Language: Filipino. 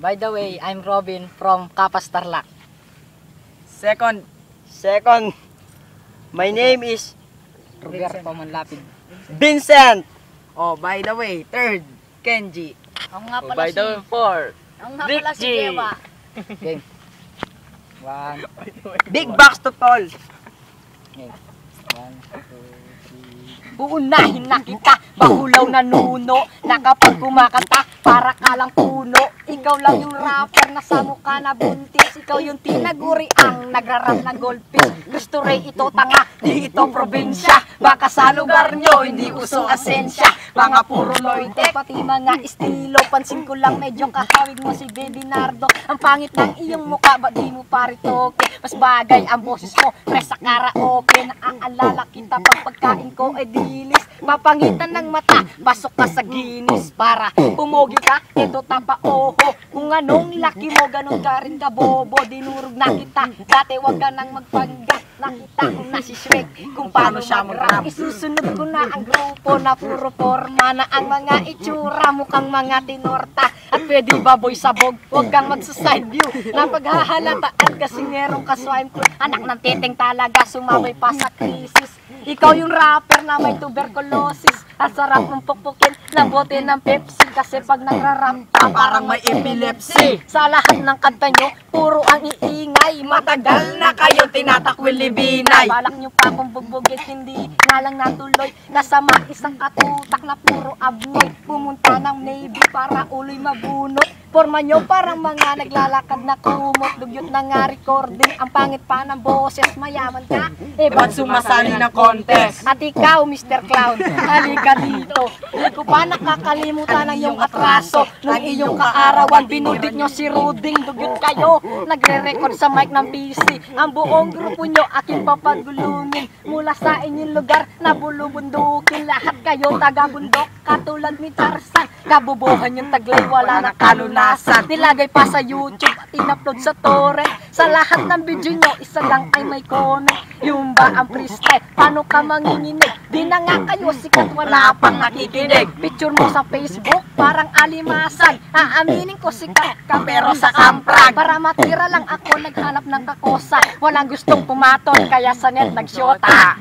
By the way, I'm Robin from Kapas Tarlac. Second, my name is Ruger Pamanlapid. Vincent. oh by the way, third, Kenji. Ako nga pala By si... the way, 4. Ako nga pala si Ricky. Jewa. Game. 1, Big box to tall. game. 1, 2, 3. Uunahin na kita, bahulaw na nuno, na kapag kumakanta, para ka lang puno. Ikaw lang yung rapper na sa mukha na buntis. Ikaw yung tinaguri ang nagrarap ng goldfish. Gusto rin ito tanga, di ito probinsya. Baka sa lugar nyo, hindi uso asensya. Mga puro loite, pati mga estilo. Pansin ko lang medyo kahawig mo si Baby Nardo. Ang pangit ng iyong mukha, ba't di mo paritoke? Mas bagay ang boses mo, presa karaoke. Naaalala kita pag pagkain ko ay dilis. Papangitan ng mata, pasok ka sa Guinness. Para pumogi ka, ito tapa oho. Kung anong laki mo, ganun ka rin ka bobo. Dinurog na kita, dati wag ka nang magpanggap. Nakita ko na si Shrek kung paano siya mag-rap. Isusunod ko na ang grupo na puro forma na ang mga itsura mukhang mga tinorta. At pwede baboy sabog, huwag kang magsa-side view. Napaghahalataan kasi merong kaswime ko. Anak ng teteng talaga, sumabay pa sa krisis. Ikaw yung rapper na may tuberculosis. Ang sarap mong pukpukin ng bote ng Pepsi. Kasi pag nagrarap ka, parang may epilepsy. Sa lahat ng kanta nyo, puro ang iingay. Matagal na kayo tinatakwil libinay. Balak nyo pa kung bugbugit, hindi nga lang natuloy. Kasama isang katutak na puro abnoy. Pumunta ng Navy para uloy mabunot. Forma nyo parang mga naglalakad na kumot. Dugyot na nga recording, ang pangit pa ng boses. Mayaman ka, Ba't sumasali ng contest? at ikaw, Mr. Clown, halika dito. Hindi ko pa nakakalimutan ang iyong atraso. Nung iyong kaarawan, binudit nyo si Ruding. Dugyot kayo, nagre-record sa mic ng PC. Ang buong grupo nyo, aking papagulungin. Mula sa inyong lugar, nabulubundukin. Lahat kayo taga-bundok, katulad ni Tarzan. Kabubuhan yung taglay, wala na kalunasan. Nilagay pa sa YouTube at in-upload sa torrent. Sa lahat ng video nyo, isa lang ay may comment. Yung ba ang freestyle, paano ka manginginig? Di na nga kayo sikat, wala pang nakikinig. Picture mo sa Facebook, parang alimasan. Aaminin ko sikat ka pero sa kamprag. Para matira lang ako, naghanap ng kakosa. Walang gustong pumaton, kaya sa net nagsyota.